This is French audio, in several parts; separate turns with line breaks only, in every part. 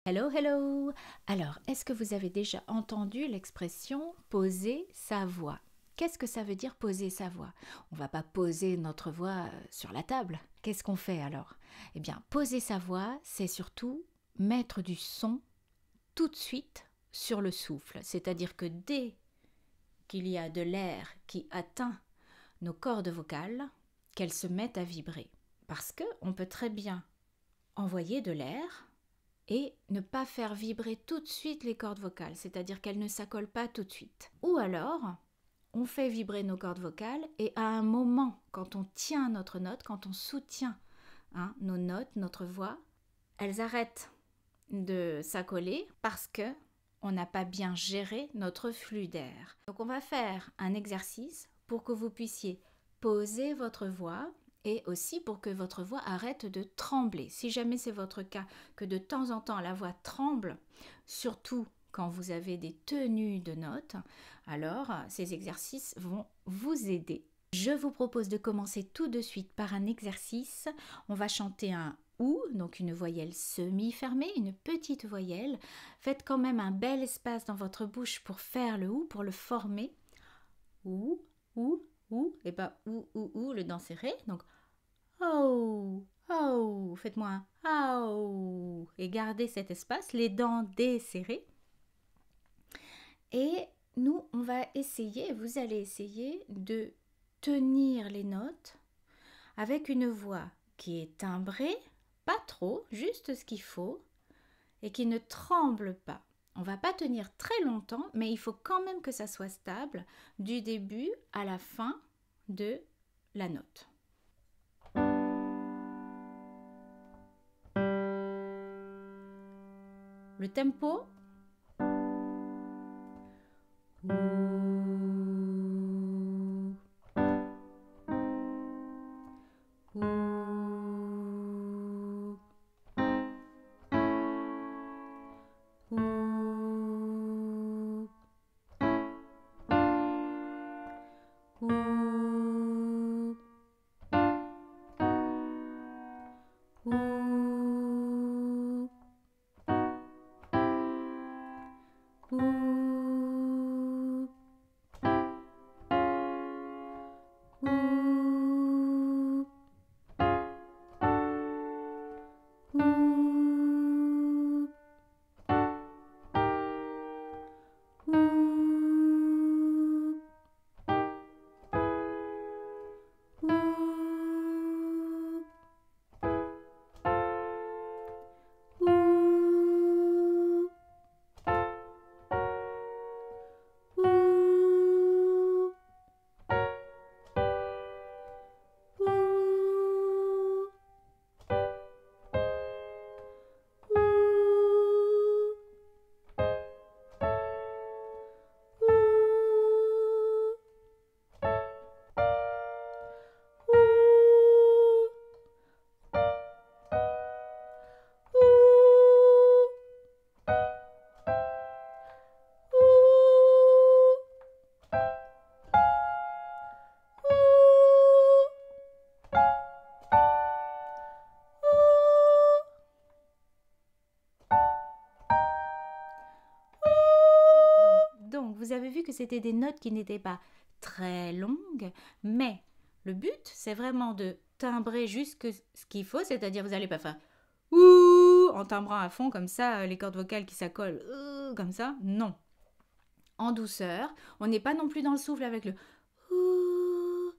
Hello, hello! Alors, est-ce que vous avez déjà entendu l'expression poser sa voix? Qu'est-ce que ça veut dire poser sa voix? On va pas poser notre voix sur la table. Qu'est-ce qu'on fait alors? Eh bien, poser sa voix, c'est surtout mettre du son tout de suite sur le souffle. C'est-à-dire que dès qu'il y a de l'air qui atteint nos cordes vocales, qu'elles se mettent à vibrer. Parce qu'on peut très bien envoyer de l'air et ne pas faire vibrer tout de suite les cordes vocales, c'est-à-dire qu'elles ne s'accolent pas tout de suite. Ou alors, on fait vibrer nos cordes vocales et à un moment, quand on tient notre note, quand on soutient nos notes, notre voix, elles arrêtent de s'accoler parce que on n'a pas bien géré notre flux d'air. Donc on va faire un exercice pour que vous puissiez poser votre voix et aussi pour que votre voix arrête de trembler. Si jamais c'est votre cas, que de temps en temps la voix tremble, surtout quand vous avez des tenues de notes, alors ces exercices vont vous aider. Je vous propose de commencer tout de suite par un exercice. On va chanter un OU, donc une voyelle semi-fermée, une petite voyelle. Faites quand même un bel espace dans votre bouche pour faire le OU, pour le former. OU, OU, OU, et pas OU, le dent serré. Donc OU, OU, faites-moi un OU. Et gardez cet espace, les dents desserrées. Et nous, on va essayer, vous allez essayer de tenir les notes avec une voix qui est timbrée, pas trop, juste ce qu'il faut, et qui ne tremble pas. On va pas tenir très longtemps, mais il faut quand même que ça soit stable du début à la fin de la note. Le tempo. Donc, vous avez vu que c'était des notes qui n'étaient pas très longues, mais le but, c'est vraiment de timbrer juste ce qu'il faut, c'est-à-dire vous n'allez pas faire ouh en timbrant à fond comme ça, les cordes vocales qui s'accolent comme ça, non. En douceur, on n'est pas non plus dans le souffle avec le ouh,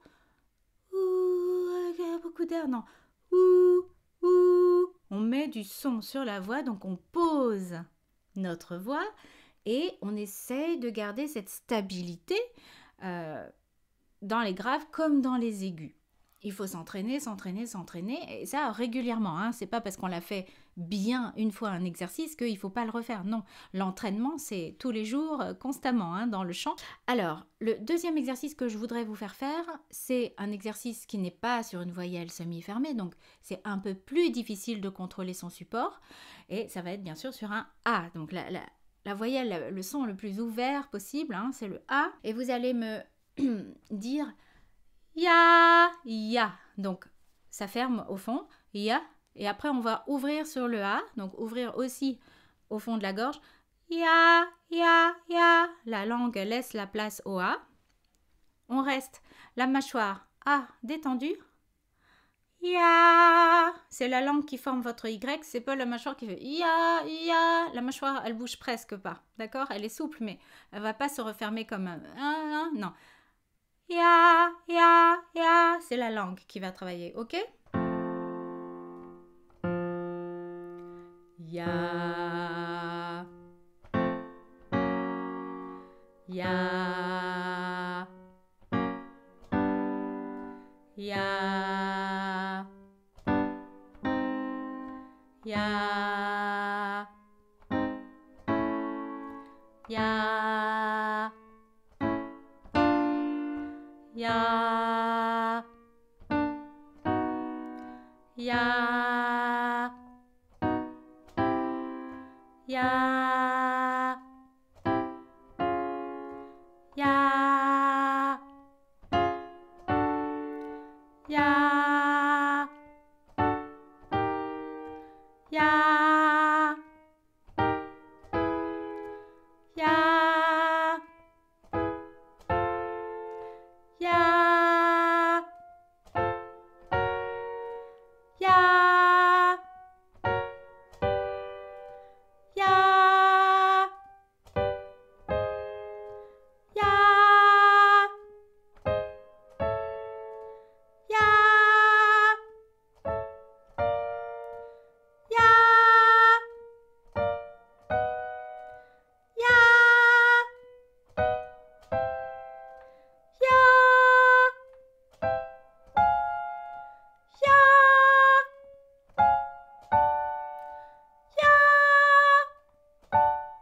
avec beaucoup d'air, non. Ouh, ouh. On met du son sur la voix, donc on pose notre voix et on essaye de garder cette stabilité dans les graves comme dans les aigus. Il faut s'entraîner, s'entraîner, s'entraîner, et ça régulièrement. Hein. C'est pas parce qu'on l'a fait bien une fois un exercice qu'il ne faut pas le refaire. Non, l'entraînement, c'est tous les jours, constamment, dans le chant. Alors, le deuxième exercice que je voudrais vous faire faire, c'est un exercice qui n'est pas sur une voyelle semi-fermée, donc c'est un peu plus difficile de contrôler son support, et ça va être bien sûr sur un A. Donc la voyelle, le son le plus ouvert possible, c'est le A, et vous allez me dire ya, ya. Donc, ça ferme au fond, ya. Et après, on va ouvrir sur le A. Donc, ouvrir aussi au fond de la gorge. Ya, ya, ya. La langue laisse la place au A. On reste. La mâchoire A détendue. Ya. C'est la langue qui forme votre Y. C'est pas la mâchoire qui fait ya, ya. La mâchoire, elle bouge presque pas. D'accord? Elle est souple, mais elle va pas se refermer comme un. Non. Ya, ya, ya. C'est la langue qui va travailler. Ok? Ya. Ya. Ya. Ya. Ya. Ya. Ya. Ya. Ya. Ya. Ya. Ya. Ya. Ya. Ya. Ya. Ya. Ya. Ya.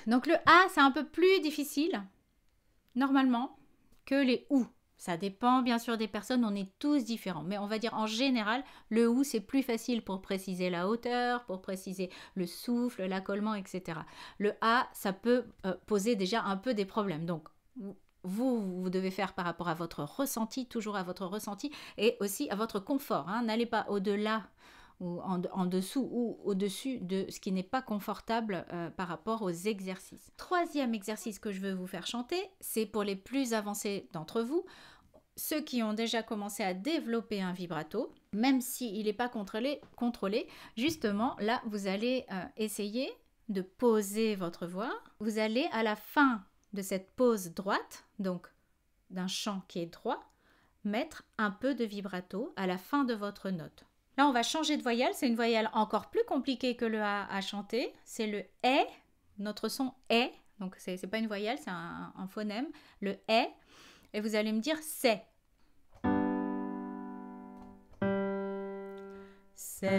Donc le A, c'est un peu plus difficile, normalement, que les OU. Ça dépend bien sûr des personnes, on est tous différents. Mais on va dire en général, le OU, c'est plus facile pour préciser la hauteur, pour préciser le souffle, l'accollement, etc. Le A, ça peut poser déjà un peu des problèmes. Donc, vous devez faire par rapport à votre ressenti, toujours à votre ressenti, et aussi à votre confort. Hein. N'allez pas au-delà ou en dessous ou au-dessus de ce qui n'est pas confortable par rapport aux exercices. Troisième exercice que je veux vous faire chanter, c'est pour les plus avancés d'entre vous, ceux qui ont déjà commencé à développer un vibrato, même s'il n'est pas contrôlé, justement, là, vous allez essayer de poser votre voix. Vous allez, à la fin de cette pose droite, donc d'un chant qui est droit, mettre un peu de vibrato à la fin de votre note. Là, on va changer de voyelle. C'est une voyelle encore plus compliquée que le A à chanter. C'est le est. Notre son est. Donc, ce n'est pas une voyelle, c'est un phonème. Le est. Et vous allez me dire c'est. C'est.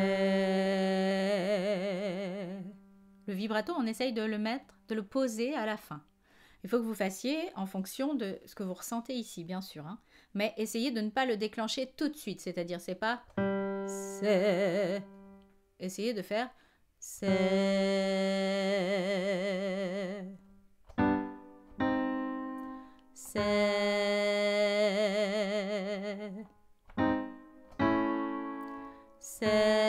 Le vibrato, on essaye de le mettre, de le poser à la fin. Il faut que vous fassiez en fonction de ce que vous ressentez ici, bien sûr. Hein. Mais essayez de ne pas le déclencher tout de suite. C'est-à-dire, c'est pas c'est. Essayez de faire c'est. C'est. C'est.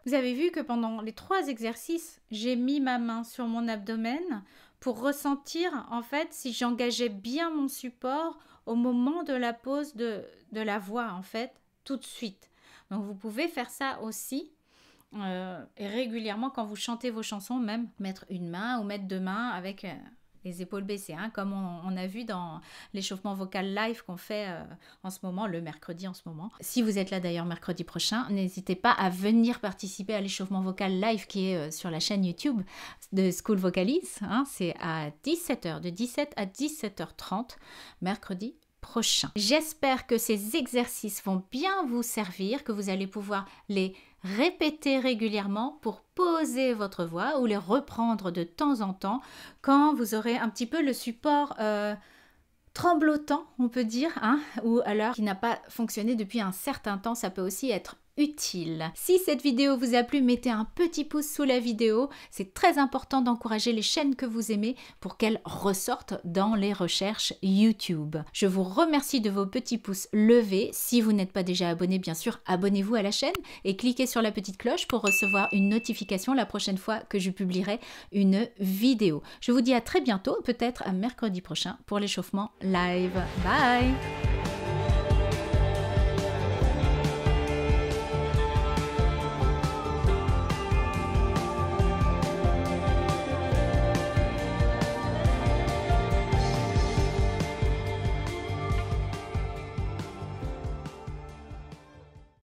Vous avez vu que pendant les 3 exercices, j'ai mis ma main sur mon abdomen pour ressentir en fait si j'engageais bien mon support au moment de la pose de la voix en fait, tout de suite. Donc vous pouvez faire ça aussi et régulièrement quand vous chantez vos chansons, même mettre une main ou mettre 2 mains avec les épaules baissées, hein, comme on a vu dans l'échauffement vocal live qu'on fait en ce moment, le mercredi en ce moment. Si vous êtes là d'ailleurs mercredi prochain, n'hésitez pas à venir participer à l'échauffement vocal live qui est sur la chaîne YouTube de School Vocalise. Hein, c'est à 17h, de 17 à 17h30, mercredi prochain. J'espère que ces exercices vont bien vous servir, que vous allez pouvoir les répéter régulièrement pour poser votre voix ou les reprendre de temps en temps quand vous aurez un petit peu le support tremblotant, on peut dire, hein, ou alors qui n'a pas fonctionné depuis un certain temps, ça peut aussi être utile. Si cette vidéo vous a plu, mettez un petit pouce sous la vidéo. C'est très important d'encourager les chaînes que vous aimez pour qu'elles ressortent dans les recherches YouTube. Je vous remercie de vos petits pouces levés. Si vous n'êtes pas déjà abonné, bien sûr, abonnez-vous à la chaîne et cliquez sur la petite cloche pour recevoir une notification la prochaine fois que je publierai une vidéo. Je vous dis à très bientôt, peut-être à mercredi prochain pour l'échauffement live. Bye!